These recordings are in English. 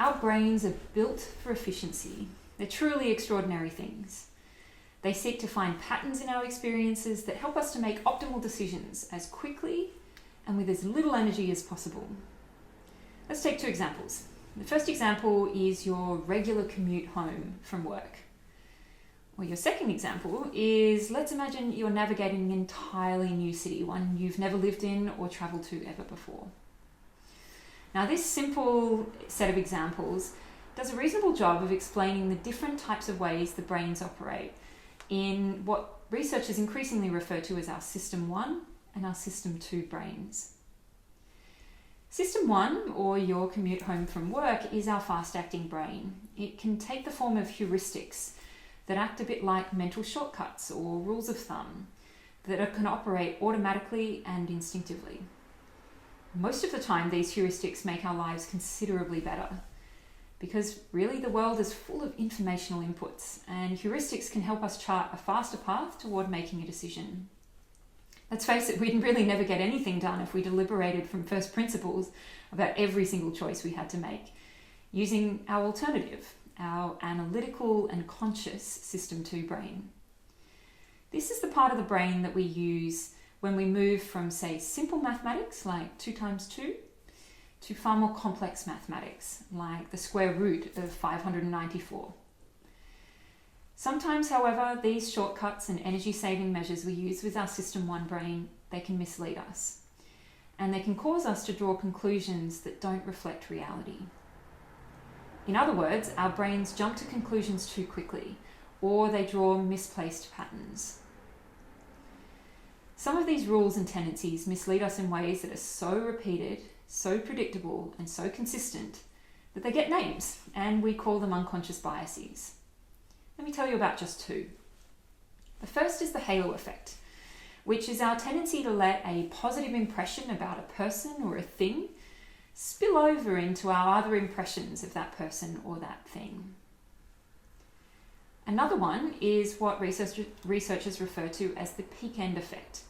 Our brains are built for efficiency. They're truly extraordinary things. They seek to find patterns in our experiences that help us to make optimal decisions as quickly and with as little energy as possible. Let's take 2 examples. The first example is your regular commute home from work. Or your second example is, let's imagine you're navigating an entirely new city, one you've never lived in or travelled to ever before. Now, this simple set of examples does a reasonable job of explaining the different types of ways the brains operate in what researchers increasingly refer to as our System 1 and our System 2 brains. System 1, or your commute home from work, is our fast-acting brain. It can take the form of heuristics that act a bit like mental shortcuts or rules of thumb that can operate automatically and instinctively. Most of the time, these heuristics make our lives considerably better because really the world is full of informational inputs, and heuristics can help us chart a faster path toward making a decision. Let's face it, we'd really never get anything done if we deliberated from first principles about every single choice we had to make, using our alternative, our analytical and conscious System 2 brain. This is the part of the brain that we use when we move from, say, simple mathematics like 2 times 2 to far more complex mathematics like the square root of 594. Sometimes, however, these shortcuts and energy-saving measures we use with our System 1 brain, they can mislead us, and they can cause us to draw conclusions that don't reflect reality. In other words, our brains jump to conclusions too quickly, or they draw misplaced patterns. Some of these rules and tendencies mislead us in ways that are so repeated, so predictable, and so consistent that they get names, and we call them unconscious biases. Let me tell you about just 2. The first is the halo effect, which is our tendency to let a positive impression about a person or a thing spill over into our other impressions of that person or that thing. Another one is what researchers refer to as the peak end effect,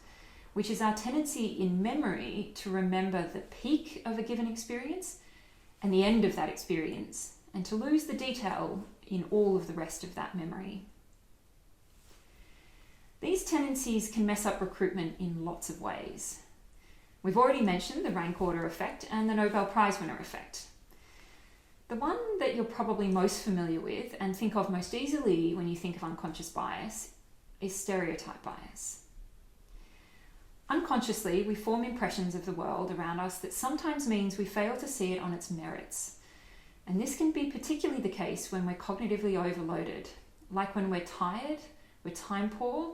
which is our tendency in memory to remember the peak of a given experience and the end of that experience, and to lose the detail in all of the rest of that memory. These tendencies can mess up recruitment in lots of ways. We've already mentioned the rank order effect and the Nobel Prize winner effect. The one that you're probably most familiar with and think of most easily when you think of unconscious bias is stereotype bias. Unconsciously, we form impressions of the world around us that sometimes means we fail to see it on its merits. And this can be particularly the case when we're cognitively overloaded, like when we're tired, we're time poor,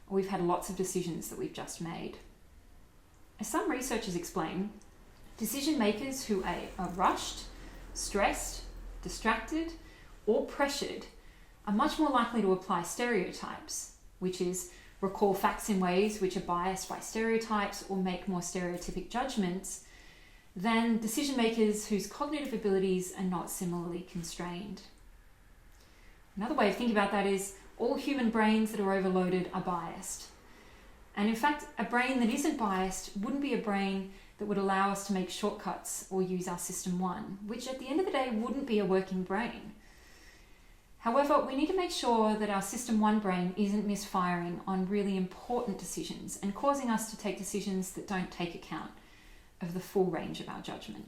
or we've had lots of decisions that we've just made. As some researchers explain, decision makers who are rushed, stressed, distracted, or pressured are much more likely to apply stereotypes, which is recall facts in ways which are biased by stereotypes or make more stereotypic judgments, than decision makers whose cognitive abilities are not similarly constrained. Another way of thinking about that is all human brains that are overloaded are biased. And in fact, a brain that isn't biased wouldn't be a brain that would allow us to make shortcuts or use our System 1, which at the end of the day wouldn't be a working brain. However, we need to make sure that our System 1 brain isn't misfiring on really important decisions and causing us to take decisions that don't take account of the full range of our judgment.